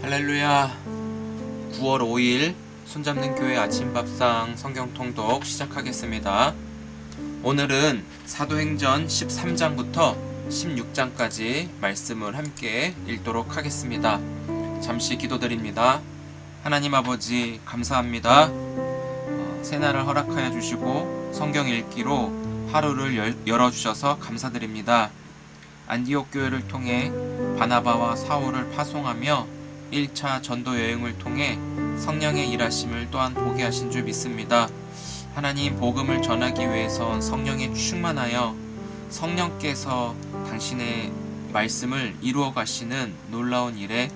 할렐루야. 9월 5일 손잡는 교회 아침밥상 성경통독 시작하겠습니다. 오늘은 사도행전 13장부터 16장까지 말씀을 함께 읽도록 하겠습니다. 잠시 기도드립니다. 하나님 아버지 감사합니다. 새날을 허락하여 주시고 성경 읽기로 하루를 열어주셔서 감사드립니다. 안디옥 교회를 통해 바나바와 사울을 파송하며 1차 전도 여행을 통해 성령의 일하심을 또한 보게 하신 줄 믿습니다. 하나님, 복음을 전하기 위해서 성령에 충만하여 성령께서 당신의 말씀을 이루어 가시는 놀라운 일에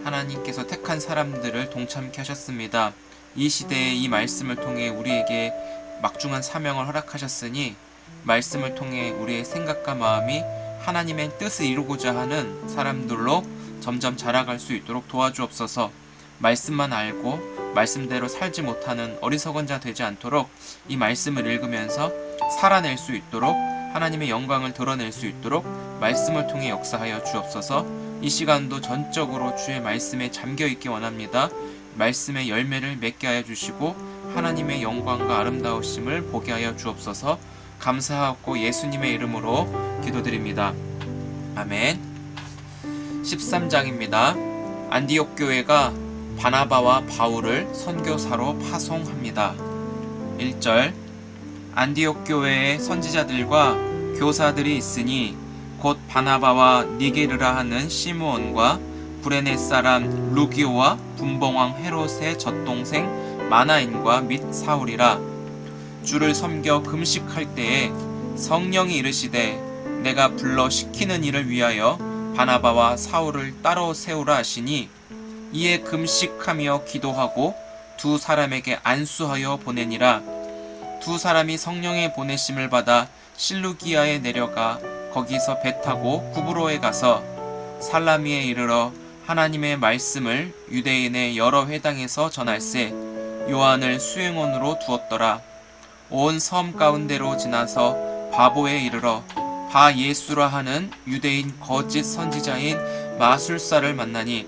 하나님께서 택한 사람들을 동참케 하셨습니다. 이 시대에 이 말씀을 통해 우리에게 막중한 사명을 허락하셨으니 말씀을 통해 우리의 생각과 마음이 하나님의 뜻을 이루고자 하는 사람들로 점점 자라갈 수 있도록 도와주옵소서. 말씀만 알고 말씀대로 살지 못하는 어리석은 자 되지 않도록 이 말씀을 읽으면서 살아낼 수 있도록, 하나님의 영광을 드러낼 수 있도록 말씀을 통해 역사하여 주옵소서. 이 시간도 전적으로 주의 말씀에 잠겨있기 원합니다. 말씀의 열매를 맺게 하여 주시고 하나님의 영광과 아름다우심을 보게 하여 주옵소서. 감사하고 예수님의 이름으로 기도드립니다. 아멘. 13장입니다. 안디옥 교회가 바나바와 바울을 선교사로 파송합니다. 1절, 안디옥 교회에 선지자들과 교사들이 있으니 곧 바나바와 니게르라 하는 시므온과 구레네 사람 루기오와 분봉왕 헤롯의 젖동생 마나인과 및 사울이라. 주를 섬겨 금식할 때에 성령이 이르시되 내가 불러 시키는 일을 위하여 바나바와 사울을 따로 세우라 하시니, 이에 금식하며 기도하고 두 사람에게 안수하여 보내니라. 두 사람이 성령의 보내심을 받아 실루기아에 내려가 거기서 배 타고 구브로에 가서 살라미에 이르러 하나님의 말씀을 유대인의 여러 회당에서 전할세 요한을 수행원으로 두었더라. 온 섬 가운데로 지나서 바보에 이르러 바 예수라 하는 유대인 거짓 선지자인 마술사를 만나니,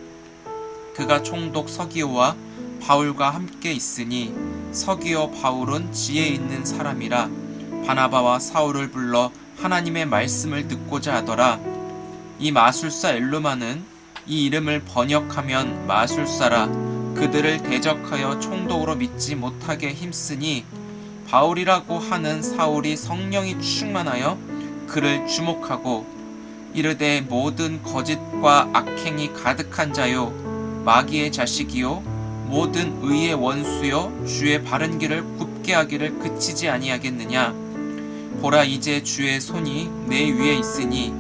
그가 총독 서기오와 바울과 함께 있으니 서기오 바울은 지혜 있는 사람이라 바나바와 사울을 불러 하나님의 말씀을 듣고자 하더라. 이 마술사 엘루마는 이 이름을 번역하면 마술사라 그들을 대적하여 총독으로 믿지 못하게 힘쓰니, 바울이라고 하는 사울이 성령이 충만하여 그를 주목하고 이르되 모든 거짓과 악행이 가득한 자요 마귀의 자식이요 모든 의의 원수요 주의 바른 길을 굽게 하기를 그치지 아니하겠느냐. 보라, 이제 주의 손이 내 위에 있으니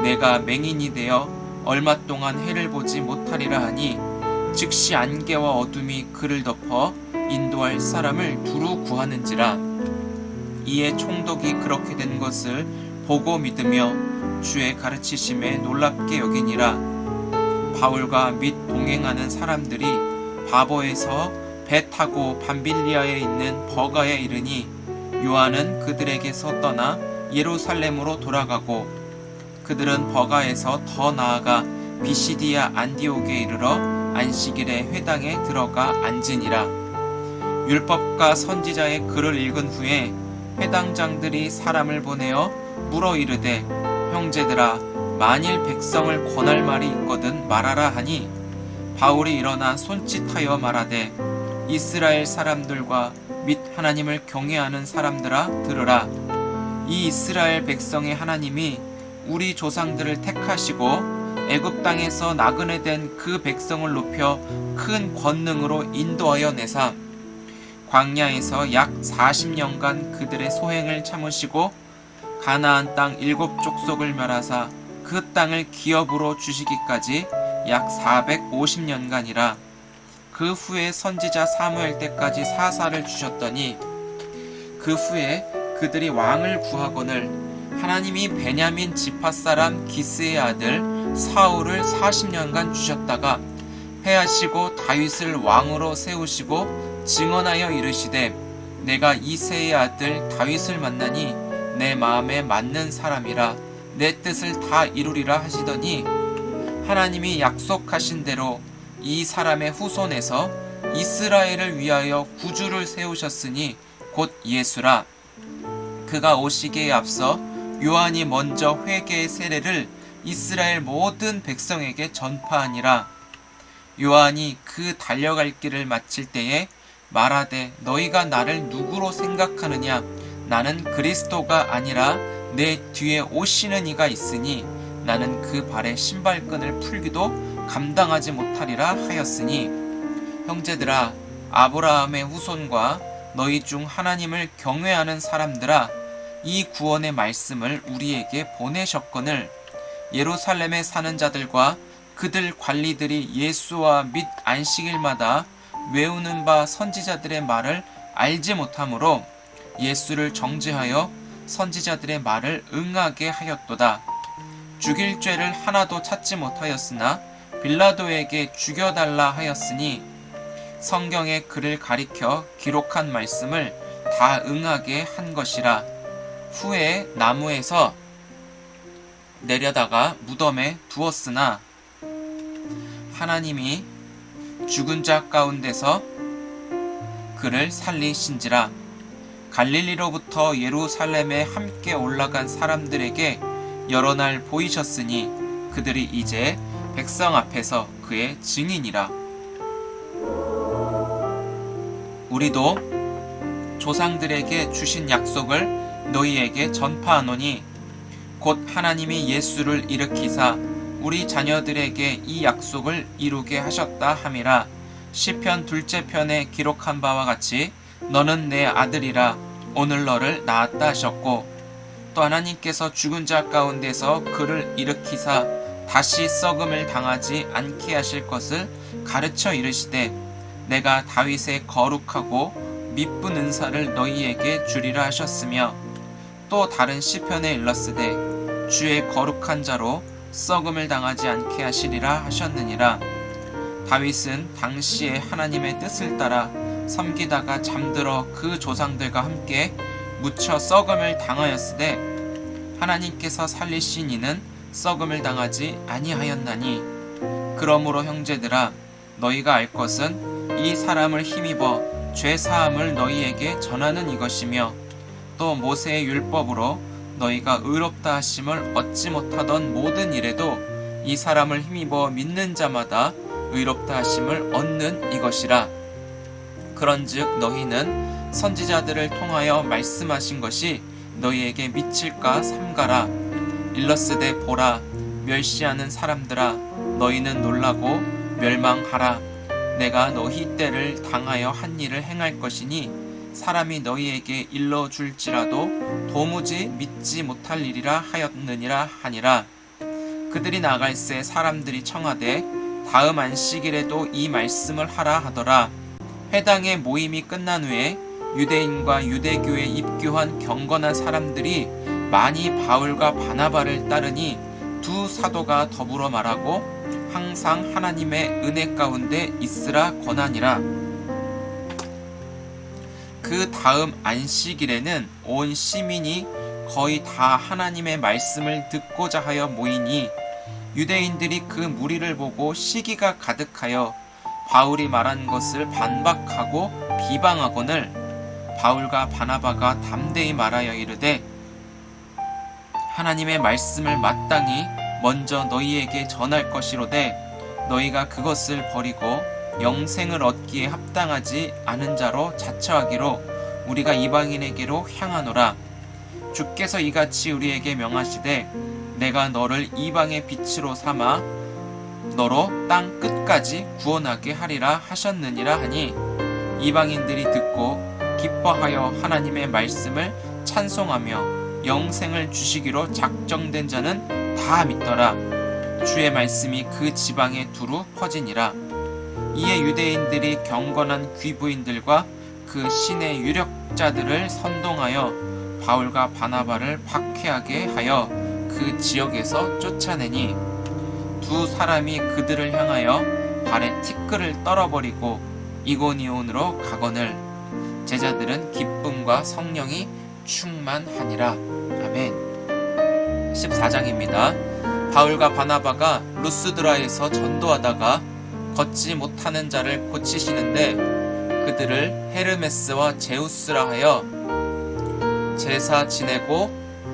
내가 맹인이 되어 얼마 동안 해를 보지 못하리라 하니, 즉시 안개와 어둠이 그를 덮어 인도할 사람을 두루 구하는지라. 이에 총독이 그렇게 된 것을 보고 믿으며 주의 가르치심에 놀랍게 여기니라. 바울과 및 동행하는 사람들이 바보에서 배 타고 밤빌리아에 있는 버가에 이르니, 요한은 그들에게서 떠나 예루살렘으로 돌아가고, 그들은 버가에서 더 나아가 비시디아 안디옥에 이르러 안식일에 회당에 들어가 앉으니라. 율법과 선지자의 글을 읽은 후에 회당장들이 사람을 보내어 물어 이르되, 형제들아, 만일 백성을 권할 말이 있거든 말하라 하니, 바울이 일어나 손짓하여 말하되, 이스라엘 사람들과 및 하나님을 경외하는 사람들아 들으라. 이 이스라엘 백성의 하나님이 우리 조상들을 택하시고 애굽 땅에서 나그네 된 그 백성을 높여 큰 권능으로 인도하여 내사 광야에서 약 40년간 그들의 소행을 참으시고 가나안 땅 7 족속을 멸하사 그 땅을 기업으로 주시기까지 약 450년간이라. 그 후에 선지자 사무엘 때까지 사사를 주셨더니, 그 후에 그들이 왕을 구하거늘 하나님이 베냐민 지파 사람 기스의 아들 사울을 40년간 주셨다가 패하시고 다윗을 왕으로 세우시고 증언하여 이르시되, 내가 이새의 아들 다윗을 만나니 내 마음에 맞는 사람이라 내 뜻을 다 이루리라 하시더니, 하나님이 약속하신 대로 이 사람의 후손에서 이스라엘을 위하여 구주를 세우셨으니 곧 예수라. 그가 오시기에 앞서 요한이 먼저 회개의 세례를 이스라엘 모든 백성에게 전파하니라. 요한이 그 달려갈 길을 마칠 때에 말하되 너희가 나를 누구로 생각하느냐? 나는 그리스도가 아니라 내 뒤에 오시는 이가 있으니 나는 그 발에 신발끈을 풀기도 감당하지 못하리라 하였으니, 형제들아, 아브라함의 후손과 너희 중 하나님을 경외하는 사람들아, 이 구원의 말씀을 우리에게 보내셨거늘 예루살렘에 사는 자들과 그들 관리들이 예수와 및 안식일마다 외우는 바 선지자들의 말을 알지 못하므로 예수를 정죄하여 선지자들의 말을 응하게 하였도다. 죽일 죄를 하나도 찾지 못하였으나 빌라도에게 죽여달라 하였으니 성경에 그를 가리켜 기록한 말씀을 다 응하게 한 것이라. 후에 나무에서 내려다가 무덤에 두었으나 하나님이 죽은 자 가운데서 그를 살리신지라. 갈릴리로부터 예루살렘에 함께 올라간 사람들에게 여러 날 보이셨으니 그들이 이제 백성 앞에서 그의 증인이라. 우리도 조상들에게 주신 약속을 너희에게 전파하노니 곧 하나님이 예수를 일으키사 우리 자녀들에게 이 약속을 이루게 하셨다 함이라. 시편 2째 편에 기록한 바와 같이 너는 내 아들이라 오늘 너를 낳았다 하셨고, 또 하나님께서 죽은 자 가운데서 그를 일으키사 다시 썩음을 당하지 않게 하실 것을 가르쳐 이르시되 내가 다윗의 거룩하고 미쁜 은사를 너희에게 주리라 하셨으며, 또 다른 시편에 일렀으되 주의 거룩한 자로 썩음을 당하지 않게 하시리라 하셨느니라. 다윗은 당시에 하나님의 뜻을 따라 섬기다가 잠들어 그 조상들과 함께 묻혀 썩음을 당하였으되 하나님께서 살리신 이는 썩음을 당하지 아니하였나니, 그러므로 형제들아, 너희가 알 것은 이 사람을 힘입어 죄 사함을 너희에게 전하는 이것이며, 또 모세의 율법으로 너희가 의롭다 하심을 얻지 못하던 모든 일에도 이 사람을 힘입어 믿는 자마다 의롭다 하심을 얻는 이것이라. 그런즉 너희는 선지자들을 통하여 말씀하신 것이 너희에게 미칠까 삼가라. 일러스되 보라, 멸시하는 사람들아, 너희는 놀라고 멸망하라. 내가 너희 때를 당하여 한 일을 행할 것이니 사람이 너희에게 일러줄지라도 도무지 믿지 못할 일이라 하였느니라 하니라. 그들이 나갈새 사람들이 청하되 다음 안식일에도 이 말씀을 하라 하더라. 회당의 모임이 끝난 후에 유대인과 유대교에 입교한 경건한 사람들이 많이 바울과 바나바를 따르니 두 사도가 더불어 말하고 항상 하나님의 은혜 가운데 있으라 권하니라. 그 다음 안식일에는 온 시민이 거의 다 하나님의 말씀을 듣고자 하여 모이니 유대인들이 그 무리를 보고 시기가 가득하여 바울이 말한 것을 반박하고 비방하거늘 바울과 바나바가 담대히 말하여 이르되 하나님의 말씀을 마땅히 먼저 너희에게 전할 것이로되 너희가 그것을 버리고 영생을 얻기에 합당하지 않은 자로 자처하기로 우리가 이방인에게로 향하노라. 주께서 이같이 우리에게 명하시되 내가 너를 이방의 빛으로 삼아 너로 땅 끝까지 구원하게 하리라 하셨느니라 하니 이방인들이 듣고 기뻐하여 하나님의 말씀을 찬송하며 영생을 주시기로 작정된 자는 다 믿더라. 주의 말씀이 그 지방에 두루 퍼지니라. 이에 유대인들이 경건한 귀부인들과 그 신의 유력자들을 선동하여 바울과 바나바를 박해하게 하여 그 지역에서 쫓아내니 두 사람이 그들을 향하여 발에 티끌을 떨어버리고 이고니온으로 가거늘 제자들은 기쁨과 성령이 충만하니라. 아멘. 14장입니다. 바울과 바나바가 루스드라에서 전도하다가 걷지 못하는 자를 고치시는데 그들을 헤르메스와 제우스라 하여 제사 지내고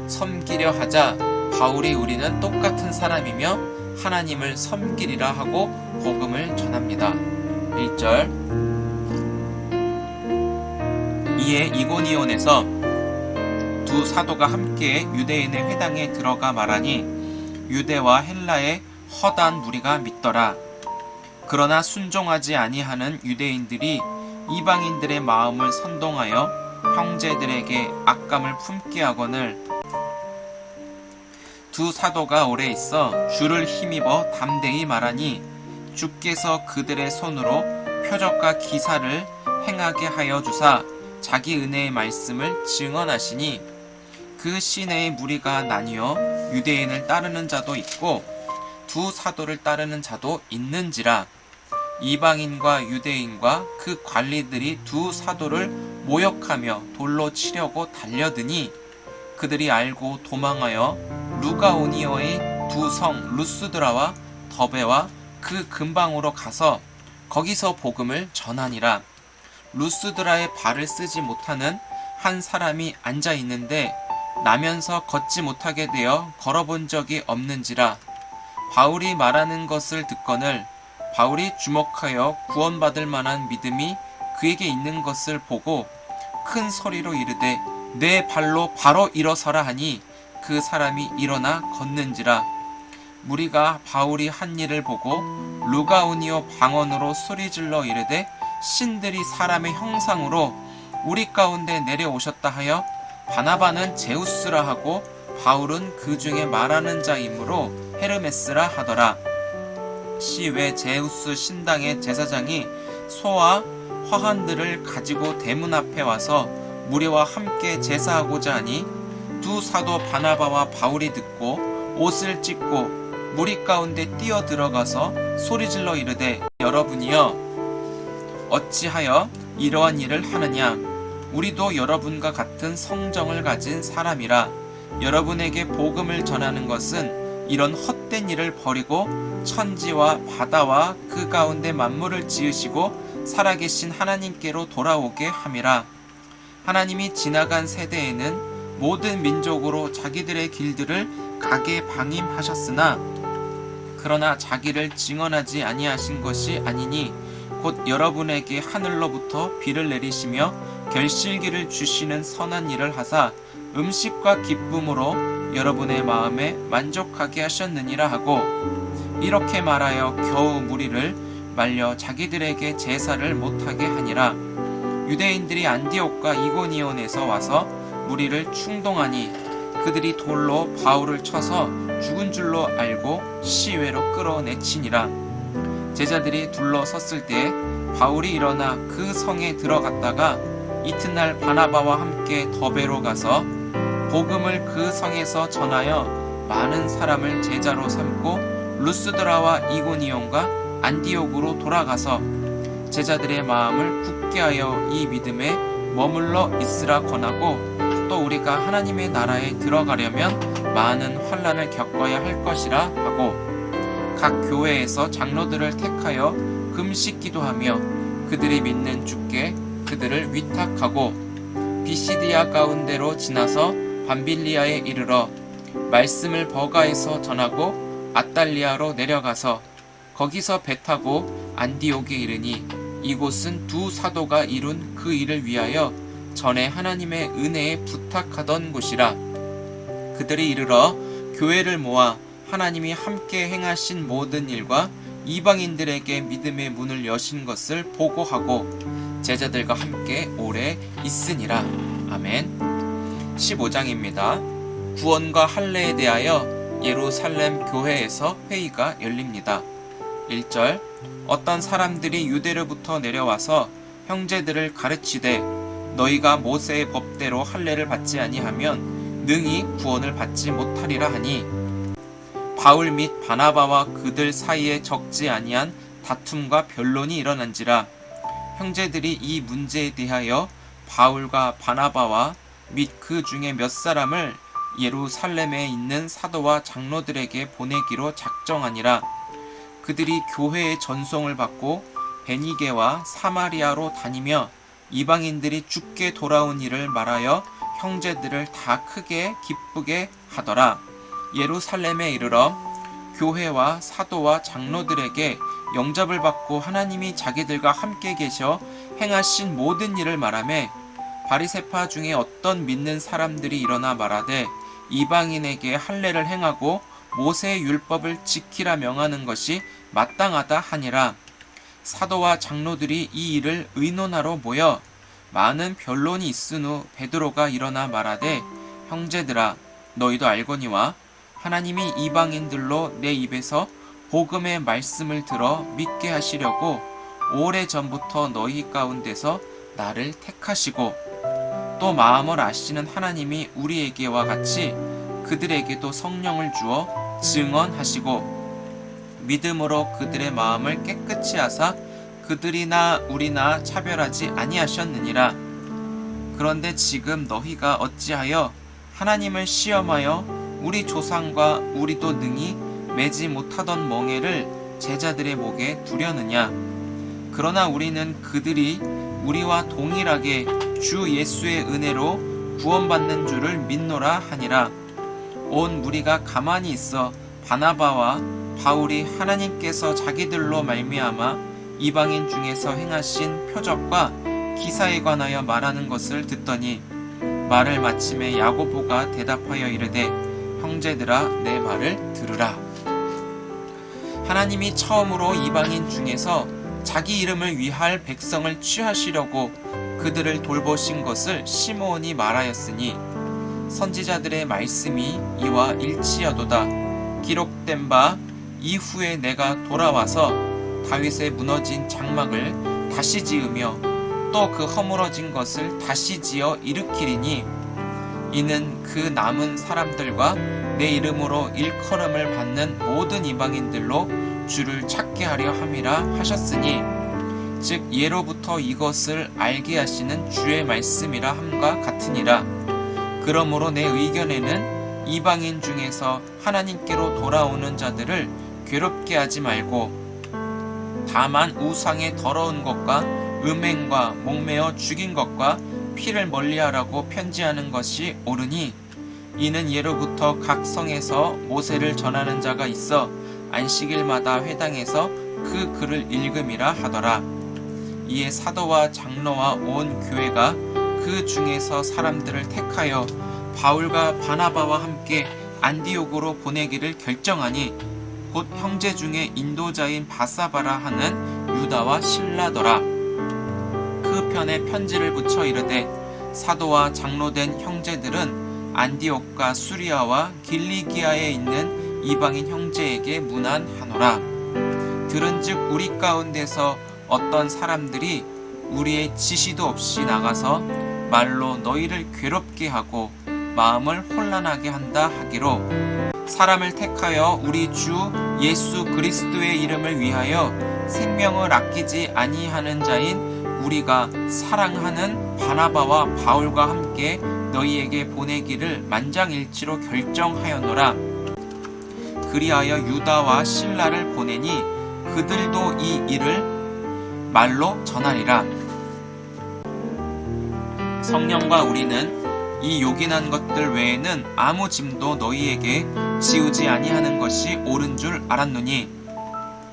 섬기려 하자 바울이 우리는 똑같은 사람이며 하나님을 섬기리라 하고 복음을 전합니다. 1절. 이에 이고니온에서 두 사도가 함께 유대인의 회당에 들어가 말하니 유대와 헬라의 허다한 무리가 믿더라. 그러나 순종하지 아니하는 유대인들이 이방인들의 마음을 선동하여 형제들에게 악감을 품게 하거늘 두 사도가 오래 있어 주를 힘입어 담대히 말하니 주께서 그들의 손으로 표적과 기사를 행하게 하여 주사 자기 은혜의 말씀을 증언하시니 그 시내의 무리가 나뉘어 유대인을 따르는 자도 있고 두 사도를 따르는 자도 있는지라. 이방인과 유대인과 그 관리들이 두 사도를 모욕하며 돌로 치려고 달려드니 그들이 알고 도망하여 루가오니어의 두 성 루스드라와 더베와 그 근방으로 가서 거기서 복음을 전하니라. 루스드라에 발을 쓰지 못하는 한 사람이 앉아 있는데 나면서 걷지 못하게 되어 걸어본 적이 없는지라. 바울이 말하는 것을 듣거늘 바울이 주목하여 구원받을 만한 믿음이 그에게 있는 것을 보고 큰 소리로 이르되 내 발로 바로 일어서라 하니 그 사람이 일어나 걷는지라. 무리가 바울이 한 일을 보고 루가오니오 방언으로 소리질러 이르되 신들이 사람의 형상으로 우리 가운데 내려오셨다 하여 바나바는 제우스라 하고 바울은 그 중에 말하는 자이므로 헤르메스라 하더라. 시외 제우스 신당의 제사장이 소와 화환들을 가지고 대문 앞에 와서 무리와 함께 제사하고자 하니 두 사도 바나바와 바울이 듣고 옷을 찢고 무리 가운데 뛰어 들어가서 소리질러 이르되 여러분이여 어찌하여 이러한 일을 하느냐. 우리도 여러분과 같은 성정을 가진 사람이라. 여러분에게 복음을 전하는 것은 이런 헛된 일을 버리고 천지와 바다와 그 가운데 만물을 지으시고 살아계신 하나님께로 돌아오게 함이라. 하나님이 지나간 세대에는 모든 민족으로 자기들의 길들을 가게 방임하셨으나 그러나 자기를 증언하지 아니하신 것이 아니니 곧 여러분에게 하늘로부터 비를 내리시며 결실기를 주시는 선한 일을 하사 음식과 기쁨으로 여러분의 마음에 만족하게 하셨느니라 하고 이렇게 말하여 겨우 무리를 말려 자기들에게 제사를 못하게 하니라. 유대인들이 안디옥과 이고니온에서 와서 무리를 충동하니 그들이 돌로 바울을 쳐서 죽은 줄로 알고 시외로 끌어내치니라. 제자들이 둘러섰을 때 바울이 일어나 그 성에 들어갔다가 이튿날 바나바와 함께 더베로 가서 복음을 그 성에서 전하여 많은 사람을 제자로 삼고 루스드라와 이고니온과 안디옥으로 돌아가서 제자들의 마음을 굳게 하여 이 믿음에 머물러 있으라 권하고 또 우리가 하나님의 나라에 들어가려면 많은 환난을 겪어야 할 것이라 하고 각 교회에서 장로들을 택하여 금식 기도하며 그들이 믿는 주께 그들을 위탁하고 비시디아 가운데로 지나서 밤빌리아에 이르러 말씀을 버가에서 전하고 아달리아로 내려가서 거기서 배 타고 안디옥에 이르니 이곳은 두 사도가 이룬 그 일을 위하여 전에 하나님의 은혜에 부탁하던 곳이라. 그들이 이르러 교회를 모아 하나님이 함께 행하신 모든 일과 이방인들에게 믿음의 문을 여신 것을 보고하고 제자들과 함께 오래 있으니라. 아멘. 15장입니다. 구원과 할례에 대하여 예루살렘 교회에서 회의가 열립니다. 1절. 어떤 사람들이 유대로부터 내려와서 형제들을 가르치되 너희가 모세의 법대로 할례를 받지 아니하면 능히 구원을 받지 못하리라 하니 바울 및 바나바와 그들 사이에 적지 아니한 다툼과 변론이 일어난지라. 형제들이 이 문제에 대하여 바울과 바나바와 및 그 중에 몇 사람을 예루살렘에 있는 사도와 장로들에게 보내기로 작정하니라. 그들이 교회의 전송을 받고 베니게와 사마리아로 다니며 이방인들이 죽게 돌아온 일을 말하여 형제들을 다 크게 기쁘게 하더라. 예루살렘에 이르러 교회와 사도와 장로들에게 영접을 받고 하나님이 자기들과 함께 계셔 행하신 모든 일을 말하며 바리새파 중에 어떤 믿는 사람들이 일어나 말하되 이방인에게 할례를 행하고 모세의 율법을 지키라 명하는 것이 마땅하다 하니라. 사도와 장로들이 이 일을 의논하러 모여 많은 변론이 있은 후 베드로가 일어나 말하되 형제들아 너희도 알거니와 하나님이 이방인들로 내 입에서 복음의 말씀을 들어 믿게 하시려고 오래전부터 너희 가운데서 나를 택하시고 또 마음을 아시는 하나님이 우리에게와 같이 그들에게도 성령을 주어 증언하시고 믿음으로 그들의 마음을 깨끗이 하사 그들이나 우리나 차별하지 아니하셨느니라. 그런데 지금 너희가 어찌하여 하나님을 시험하여 우리 조상과 우리도 능히 매지 못하던 멍에를 제자들의 목에 두려느냐. 그러나 우리는 그들이 우리와 동일하게 주 예수의 은혜로 구원받는 줄을 믿노라 하니라. 온 무리가 가만히 있어 바나바와 바울이 하나님께서 자기들로 말미암아 이방인 중에서 행하신 표적과 기사에 관하여 말하는 것을 듣더니 말을 마침에 야고보가 대답하여 이르되 형제들아 내 말을 들으라. 하나님이 처음으로 이방인 중에서 자기 이름을 위할 백성을 취하시려고 그들을 돌보신 것을 시므온이 말하였으니 선지자들의 말씀이 이와 일치하도다. 기록된 바 이후에 내가 돌아와서 다윗의 무너진 장막을 다시 지으며 또 그 허물어진 것을 다시 지어 일으키리니 이는 그 남은 사람들과 내 이름으로 일컬음을 받는 모든 이방인들로 주를 찾게 하려 함이라 하셨으니 즉 예로부터 이것을 알게 하시는 주의 말씀이라 함과 같으니라. 그러므로 내 의견에는 이방인 중에서 하나님께로 돌아오는 자들을 괴롭게 하지 말고 다만 우상의 더러운 것과 음행과 목매어 죽인 것과 피를 멀리하라고 편지하는 것이 옳으니 이는 예로부터 각 성에서 모세를 전하는 자가 있어 안식일마다 회당에서 그 글을 읽음이라 하더라. 이에 사도와 장로와 온 교회가 그 중에서 사람들을 택하여 바울과 바나바와 함께 안디옥으로 보내기를 결정하니 곧 형제 중에 인도자인 바사바라 하는 유다와 실라더라. 그 편에 편지를 붙여 이르되 사도와 장로된 형제들은 안디옥과 수리아와 길리기아에 있는 이방인 형제에게 문안하노라. 들은즉 우리 가운데서 어떤 사람들이 우리의 지시도 없이 나가서 말로 너희를 괴롭게 하고 마음을 혼란하게 한다 하기로 사람을 택하여 우리 주 예수 그리스도의 이름을 위하여 생명을 아끼지 아니하는 자인 우리가 사랑하는 바나바와 바울과 함께 너희에게 보내기를 만장일치로 결정하였노라. 그리하여 유다와 실라를 보내니 그들도 이 일을 말로 전하리라. 성령과 우리는 이 요긴한 것들 외에는 아무 짐도 너희에게 지우지 아니하는 것이 옳은 줄 알았노니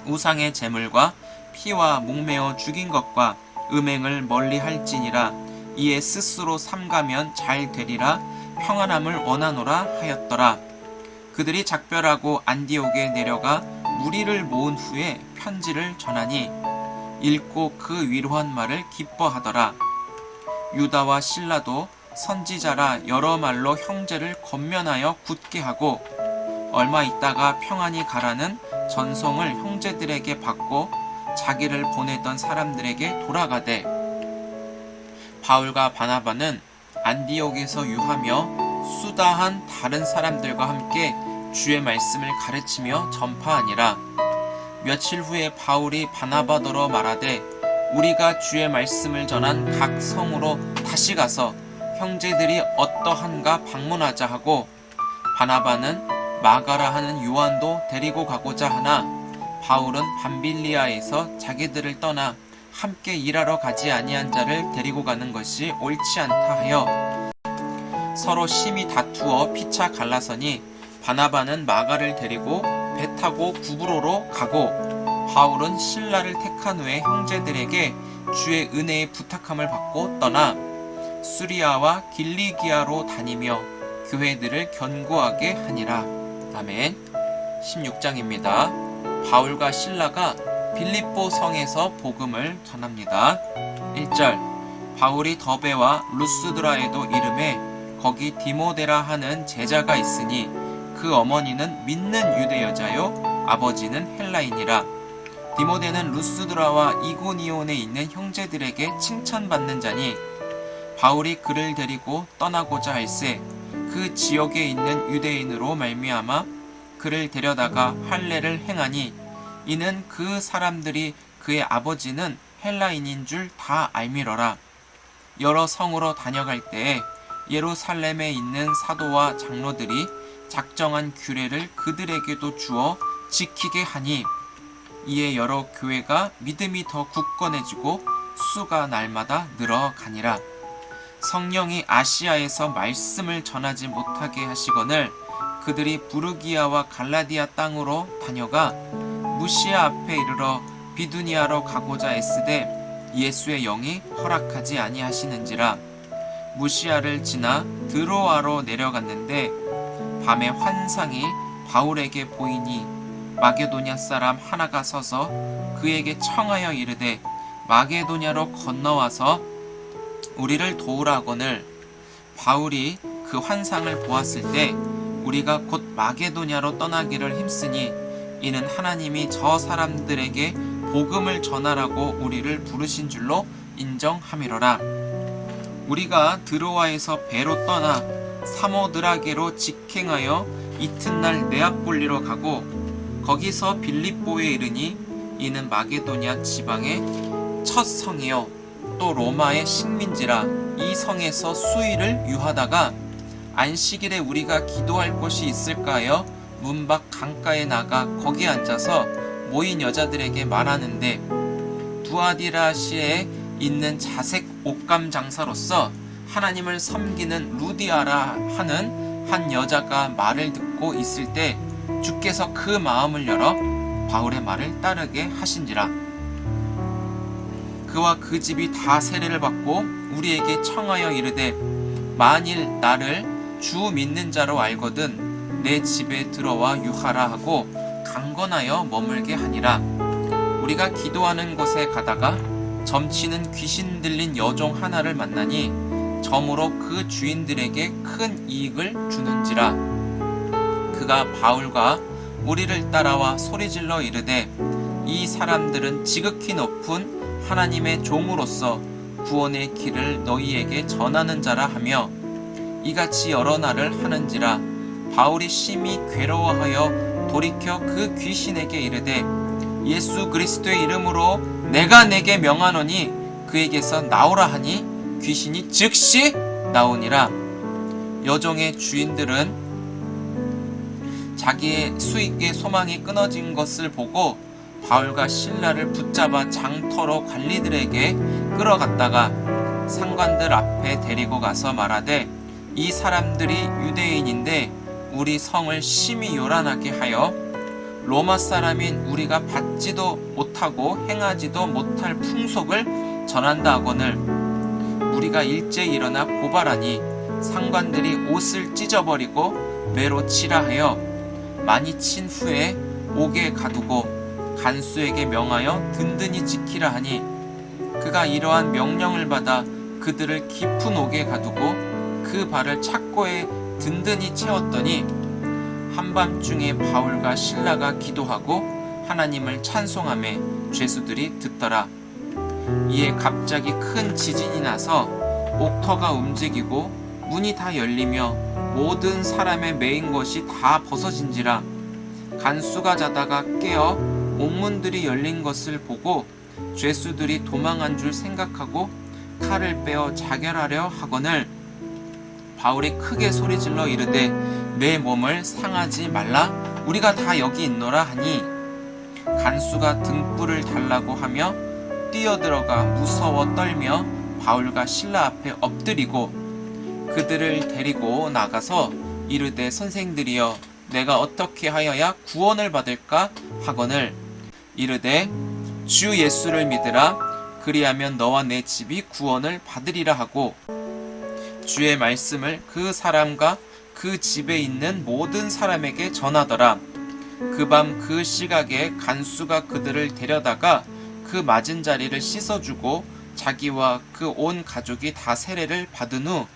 우상의 제물과 피와 목매어 죽인 것과 음행을 멀리 할지니라. 이에 스스로 삼가면 잘 되리라 평안함을 원하노라 하였더라. 그들이 작별하고 안디옥에 내려가 무리를 모은 후에 편지를 전하니 읽고 그 위로한 말을 기뻐하더라. 유다와 실라도 선지자라 여러 말로 형제를 권면하여 굳게 하고 얼마 있다가 평안히 가라는 전송을 형제들에게 받고 자기를 보내던 사람들에게 돌아가되 바울과 바나바는 안디옥에서 유하며 수다한 다른 사람들과 함께 주의 말씀을 가르치며 전파하니라. 며칠 후에 바울이 바나바더러 말하되 우리가 주의 말씀을 전한 각 성으로 다시 가서 형제들이 어떠한가 방문하자 하고 바나바는 마가라 하는 요한도 데리고 가고자 하나 바울은 밤빌리아에서 자기들을 떠나 함께 일하러 가지 아니한 자를 데리고 가는 것이 옳지 않다 하여 서로 심히 다투어 피차 갈라서니 바나바는 마가를 데리고 배 타고 구브로로 가고 바울은 실라를 택한 후에 형제들에게 주의 은혜의 부탁함을 받고 떠나 수리아와 길리기아로 다니며 교회들을 견고하게 하니라. 아멘. 16장입니다. 바울과 실라가 빌립보 성에서 복음을 전합니다. 1절 바울이 더베와 루스드라에도 이름에 거기 디모데라 하는 제자가 있으니 그 어머니는 믿는 유대 여자요 아버지는 헬라인이라. 디모데는 루스드라와 이고니온에 있는 형제들에게 칭찬받는 자니 바울이 그를 데리고 떠나고자 할세 그 지역에 있는 유대인으로 말미암아 그를 데려다가 할례를 행하니 이는 그 사람들이 그의 아버지는 헬라인인 줄 다 알미러라. 여러 성으로 다녀갈 때에 예루살렘에 있는 사도와 장로들이 작정한 규례를 그들에게도 주어 지키게 하니 이에 여러 교회가 믿음이 더 굳건해지고 수가 날마다 늘어가니라. 성령이 아시아에서 말씀을 전하지 못하게 하시거늘 그들이 부르기아와 갈라디아 땅으로 다녀가 무시아 앞에 이르러 비두니아로 가고자 애쓰되 예수의 영이 허락하지 아니하시는지라. 무시아를 지나 드로아로 내려갔는데 밤에 환상이 바울에게 보이니 마게도냐 사람 하나가 서서 그에게 청하여 이르되 마게도냐로 건너와서 우리를 도우라거늘 바울이 그 환상을 보았을 때 우리가 곧 마게도냐로 떠나기를 힘쓰니 이는 하나님이 저 사람들에게 복음을 전하라고 우리를 부르신 줄로 인정함이로라. 우리가 드로아에서 배로 떠나 사모드라게로 직행하여 이튿날 네아폴리로 가고 거기서 빌립보에 이르니 이는 마게도냐 지방의 첫 성이요 또 로마의 식민지라. 이 성에서 수일을 유하다가 안식일에 우리가 기도할 곳이 있을까 하여 문밖 강가에 나가 거기 앉아서 모인 여자들에게 말하는데 두아디라시에 있는 자색 옷감 장사로서 하나님을 섬기는 루디아라 하는 한 여자가 말을 듣고 있을 때 주께서 그 마음을 열어 바울의 말을 따르게 하신지라. 그와 그 집이 다 세례를 받고 우리에게 청하여 이르되 만일 나를 주 믿는 자로 알거든 내 집에 들어와 유하라 하고 강건하여 머물게 하니라. 우리가 기도하는 곳에 가다가 점치는 귀신 들린 여종 하나를 만나니 점으로 그 주인들에게 큰 이익을 주는지라. 그가 바울과 우리를 따라와 소리질러 이르되 이 사람들은 지극히 높은 하나님의 종으로서 구원의 길을 너희에게 전하는 자라 하며 이같이 여러 날을 하는지라. 바울이 심히 괴로워하여 돌이켜 그 귀신에게 이르되 예수 그리스도의 이름으로 내가 내게 명하노니 그에게서 나오라 하니 귀신이 즉시 나오니라. 여종의 주인들은 자기의 수익의 소망이 끊어진 것을 보고 바울과 실라를 붙잡아 장터로 관리들에게 끌어갔다가 상관들 앞에 데리고 가서 말하되 이 사람들이 유대인인데 우리 성을 심히 요란하게 하여 로마 사람인 우리가 받지도 못하고 행하지도 못할 풍속을 전한다 하거늘 우리가 일제히 일어나 고발하니 상관들이 옷을 찢어버리고 매로 치라 하여 많이 친 후에 옥에 가두고 간수에게 명하여 든든히 지키라 하니 그가 이러한 명령을 받아 그들을 깊은 옥에 가두고 그 발을 착고에 든든히 채웠더니 한밤중에 바울과 실라가 기도하고 하나님을 찬송하며 죄수들이 듣더라. 이에 갑자기 큰 지진이 나서 옥터가 움직이고 문이 다 열리며 모든 사람의 매인 것이 다 벗어진지라. 간수가 자다가 깨어 옥문들이 열린 것을 보고 죄수들이 도망한 줄 생각하고 칼을 빼어 자결하려 하거늘 바울이 크게 소리질러 이르되 내 몸을 상하지 말라 우리가 다 여기 있노라 하니 간수가 등불을 달라고 하며 뛰어들어가 무서워 떨며 바울과 실라 앞에 엎드리고 그들을 데리고 나가서 이르되 선생들이여 내가 어떻게 하여야 구원을 받을까 하거늘 이르되 주 예수를 믿으라 그리하면 너와 내 집이 구원을 받으리라 하고 주의 말씀을 그 사람과 그 집에 있는 모든 사람에게 전하더라. 그 밤 그 시각에 간수가 그들을 데려다가 그 맞은 자리를 씻어주고 자기와 그 온 가족이 다 세례를 받은 후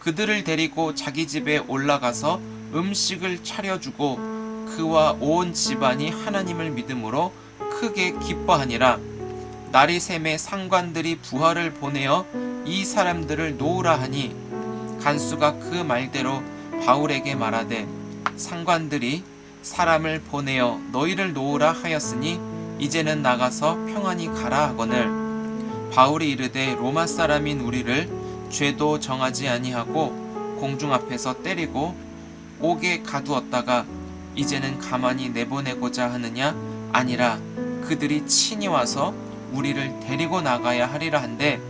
그들을 데리고 자기 집에 올라가서 음식을 차려주고 그와 온 집안이 하나님을 믿음으로 크게 기뻐하니라. 날이 샘에 상관들이 부하를 보내어 이 사람들을 놓으라 하니 간수가 그 말대로 바울에게 말하되 상관들이 사람을 보내어 너희를 놓으라 하였으니 이제는 나가서 평안히 가라 하거늘 바울이 이르되 로마 사람인 우리를 죄도 정하지 아니하고 공중 앞에서 때리고 옥에 가두었다가 이제는 가만히 내보내고자 하느냐 아니라 그들이 친히 와서 우리를 데리고 나가야 하리라 한데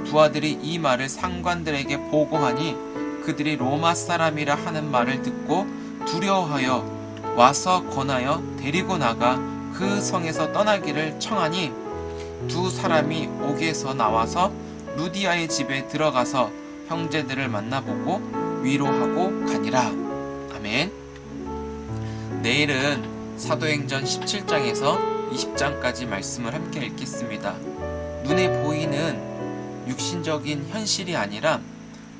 부하들이 이 말을 상관들에게 보고하니 그들이 로마 사람이라 하는 말을 듣고 두려워하여 와서 권하여 데리고 나가 그 성에서 떠나기를 청하니 두 사람이 옥에서 나와서 루디아의 집에 들어가서 형제들을 만나보고 위로하고 가니라. 아멘. 내일은 사도행전 17장에서 20장까지 말씀을 함께 읽겠습니다. 눈에 보이는 육신적인 현실이 아니라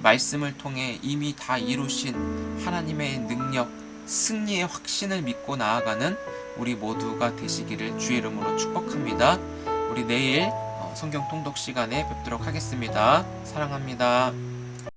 말씀을 통해 이미 다 이루신 하나님의 능력, 승리의 확신을 믿고 나아가는 우리 모두가 되시기를 주의 이름으로 축복합니다. 우리 내일 성경 통독 시간에 뵙도록 하겠습니다. 사랑합니다.